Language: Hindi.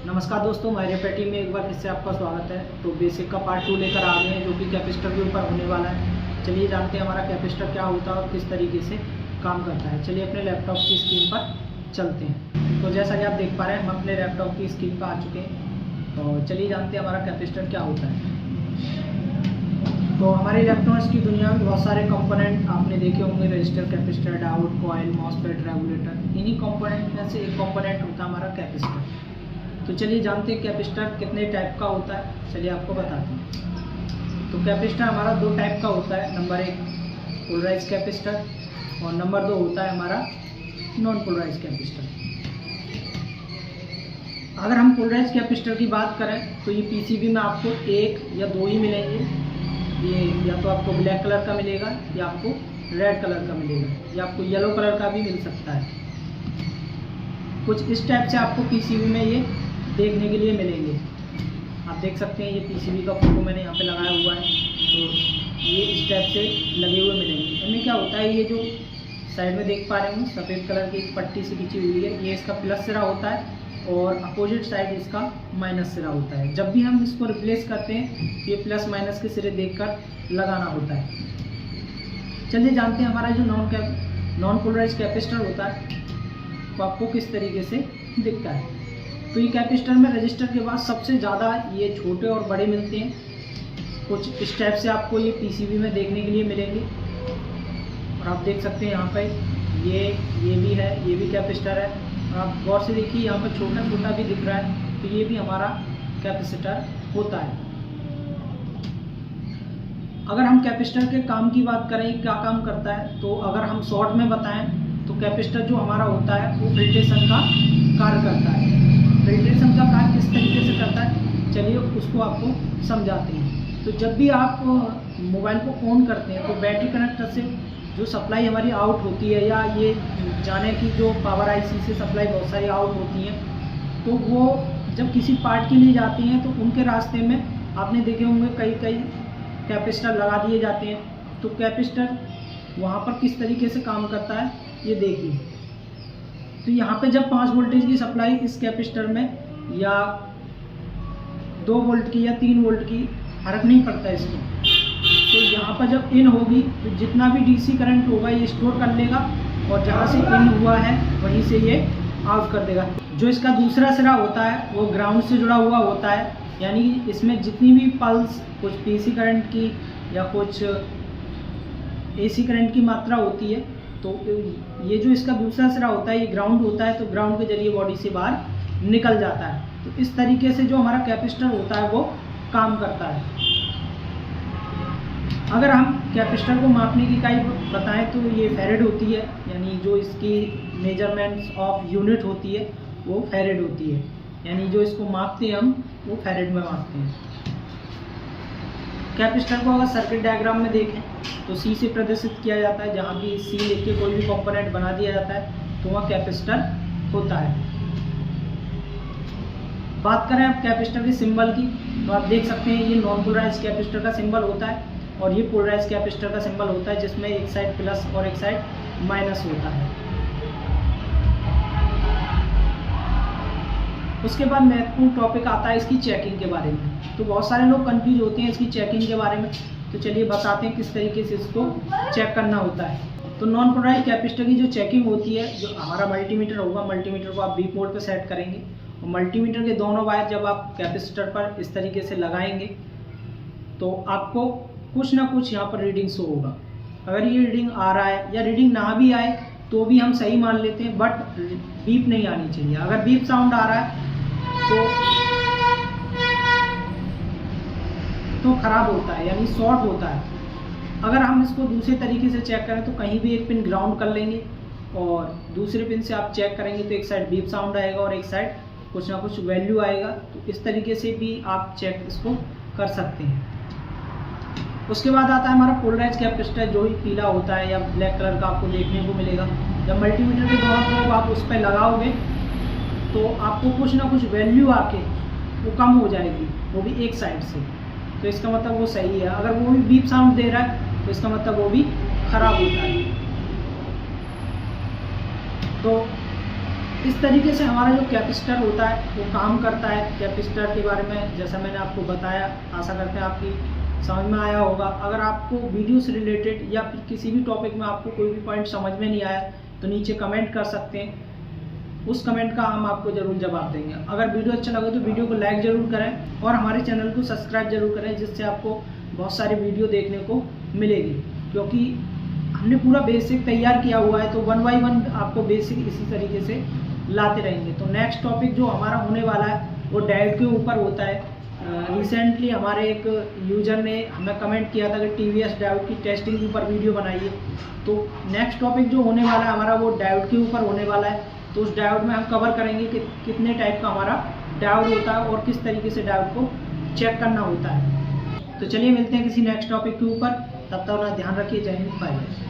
नमस्कार दोस्तों, मेरे पेटी में एक बार फिर से आपका स्वागत है। तो बेसिक का पार्ट 2 लेकर आ गए हैं जो कि कैपेसिटर के ऊपर होने वाला है। चलिए जानते हैं हमारा कैपेसिटर क्या होता है और किस तरीके से काम करता है। चलिए अपने लैपटॉप की स्क्रीन पर चलते हैं। तो जैसा कि आप देख पा रहे हैं, हम अपने लैपटॉप की स्क्रीन पर आ चुके हैं। तो चलिए जानते हैं हमारा कैपेसिटर क्या होता है। तो हमारे इलेक्ट्रॉनिक्स की दुनिया में बहुत सारे कंपोनेंट आपने देखे होंगे, register, capacitor, diode, coil, MOSFET, regulator. इन्हीं कंपोनेंट में से एक कंपोनेंट होता है हमारा कैपेसिटर। तो चलिए जानते हैं कैपेसिटर कितने टाइप का होता है। चलिए आपको बताते हैं। तो कैपेसिटर हमारा दो टाइप का होता है। नंबर 1 पोलराइज कैपेसिटर और नंबर 2 होता है हमारा नॉन पोलराइज कैपेसिटर। अगर हम पोलराइज कैपेसिटर की बात करें तो ये पीसीबी में आपको एक या दो ही मिलेंगे। ये या तो आपको ब्लैक कलर का मिलेगा या आपको रेड कलर का मिलेगा या आपको येलो कलर का भी मिल सकता है। कुछ इस टाइप से आपको पीसीबी में ये देखने के लिए मिलेंगे। आप देख सकते हैं ये पीसीबी का फोटो मैंने यहाँ पे लगाया हुआ है। तो ये इस टाइप से लगे हुए मिलेंगे। इनमें क्या होता है, ये जो साइड में देख पा रहे हैं सफ़ेद कलर की एक पट्टी से खींची हुई है, ये इसका प्लस सिरा होता है और अपोजिट साइड इसका माइनस सिरा होता है। जब भी हम इसको रिप्लेस करते हैं ये प्लस माइनस के सिरे देखकर लगाना होता है। चलिए जानते हैं हमारा जो नॉन पोलराइज कैपेसिटर होता है वो आपको किस तरीके से दिखता है। तो ये कैपेसिटर में रजिस्टर के बाद सबसे ज़्यादा ये छोटे और बड़े मिलते हैं। कुछ इस टाइप से आपको ये पीसीबी में देखने के लिए मिलेंगे। और आप देख सकते हैं यहाँ पे ये भी है, ये भी कैपेसिटर है। आप गौर से देखिए यहाँ पर छोटा छोटा भी दिख रहा है, तो ये भी हमारा कैपेसिटर होता है। अगर हम कैपेसिटर के काम की बात करें क्या काम करता है, तो अगर हम शॉर्ट में बताएं तो कैपेसिटर जो हमारा होता है वो फिल्ट्रेशन का कार्य करता है। फिल्ट्रेशन का कार्य किस तरीके से करता है, चलिए उसको आपको समझाते हैं। तो जब भी आप मोबाइल को ऑन करते हैं तो बैटरी कनेक्टर से जो सप्लाई हमारी आउट होती है, या ये जाने की जो पावर आईसी से सप्लाई बहुत सारी आउट होती हैं, तो वो जब किसी पार्ट के लिए जाती हैं तो उनके रास्ते में आपने देखे होंगे कई कैपेसिटर लगा दिए जाते हैं। तो कैपेसिटर वहाँ पर किस तरीके से काम करता है ये देखिए। तो यहाँ पे जब 5 वोल्टेज की सप्लाई इस कैपेसिटर में, या 2 वोल्ट की या 3 वोल्ट की, फर्क नहीं पड़ता इसमें। तो यहाँ पर जब इन होगी तो जितना भी डीसी करंट होगा ये स्टोर कर लेगा और जहाँ से इन हुआ है वहीं से ये आउट कर देगा। जो इसका दूसरा सिरा होता है वो ग्राउंड से जुड़ा हुआ होता है, यानी इसमें जितनी भी पल्स, कुछ पीसी करंट की या कुछ एसी करंट की मात्रा होती है, तो ये जो इसका दूसरा सिरा होता है ये ग्राउंड होता है, तो ग्राउंड के जरिए बॉडी से बाहर निकल जाता है। तो इस तरीके से जो हमारा कैपेसिटर होता है वो काम करता है। अगर हम कैपेसिटर को मापने की इकाई बताएं तो ये फैरेड होती है, यानी जो इसकी मेजरमेंट्स ऑफ यूनिट होती है वो फैरेड होती है, यानी जो इसको मापते हैं हम वो फैरेड में मापते हैं। कैपेसिटर को अगर सर्किट डायग्राम में देखें तो सी से प्रदर्शित किया जाता है। जहाँ भी सी लिख के कोई भी कंपोनेंट बना दिया जाता है तो वह कैपेसिटर होता है। बात करें अब कैपेसिटर के सिंबल की, तो आप देख सकते हैं ये नॉन पोलराइज कैपेसिटर का सिंबल होता है और ये पोलराइज कैपेसिटर का सिंबल होता है, जिसमें एक साइड प्लस और एक साइड माइनस होता है। उसके बाद महत्वपूर्ण टॉपिक आता है इसकी चेकिंग के बारे में। तो बहुत सारे लोग कंफ्यूज होते हैं इसकी चेकिंग के बारे में। तो चलिए बताते हैं किस तरीके से इसको चेक करना होता है। तो नॉन पोलराइज कैपेसिटर की जो चेकिंग होती है, जो हमारा मल्टीमीटर होगा, मल्टीमीटर को आप बीप मोड पर सेट करेंगे और मल्टीमीटर के दोनों वायर जब आप कैपेसिटर पर इस तरीके से लगाएंगे तो आपको कुछ ना कुछ यहाँ पर रीडिंग शो होगा। अगर ये रीडिंग आ रहा है या रीडिंग ना भी आए तो भी हम सही मान लेते हैं, बट बीप नहीं आनी चाहिए। अगर बीप साउंड आ रहा है तो खराब होता है, यानी शॉर्ट होता है। अगर हम इसको दूसरे तरीके से चेक करें तो कहीं भी एक पिन ग्राउंड कर लेंगे और दूसरे पिन से आप चेक करेंगे तो एक साइड बीप साउंड आएगा और एक साइड कुछ ना कुछ वैल्यू आएगा। तो इस तरीके से भी आप चेक इसको कर सकते हैं। उसके बाद आता है हमारा पोलराइज कैपेसिटर, जो ही पीला होता है या ब्लैक कलर का आपको देखने को मिलेगा। जब मल्टीमीटर के दोनों प्रोब आप उस पर लगाओगे तो आपको कुछ ना कुछ वैल्यू आके वो कम हो जाएगी, वो भी एक साइड से। तो इसका मतलब वो सही है। अगर वो भी बीप साउंड दे रहा है तो इसका मतलब वो भी खराब होता है। तो इस तरीके से हमारा जो कैपेसिटर होता है वो काम करता है। कैपेसिटर के बारे में जैसा मैंने आपको बताया, आशा करते हैं आपकी समझ में आया होगा। अगर आपको वीडियो से रिलेटेड या फिर किसी भी टॉपिक में आपको कोई भी पॉइंट समझ में नहीं आया तो नीचे कमेंट कर सकते हैं, उस कमेंट का हम आपको ज़रूर जवाब देंगे। अगर वीडियो अच्छा लगे तो वीडियो को लाइक ज़रूर करें और हमारे चैनल को सब्सक्राइब जरूर करें, जिससे आपको बहुत सारी वीडियो देखने को मिलेगी, क्योंकि हमने पूरा बेसिक तैयार किया हुआ है। तो 1 बाय 1 आपको बेसिक इसी तरीके से लाते रहेंगे। तो नेक्स्ट टॉपिक जो हमारा होने वाला है वो डायोड के ऊपर होता है। रिसेंटली हमारे एक यूजर ने हमें कमेंट किया था कि TVS डायोड की टेस्टिंग के ऊपर वीडियो बनाइए। तो नेक्स्ट टॉपिक जो होने वाला है हमारा वो डायोड के ऊपर होने वाला है। तो उस डायोड में हम कवर करेंगे कि कितने टाइप का हमारा डायोड होता है और किस तरीके से डायोड को चेक करना होता है। तो चलिए मिलते हैं किसी नेक्स्ट टॉपिक के ऊपर, तब तक अपना ध्यान रखिए। जय हिंद, बाय बाय।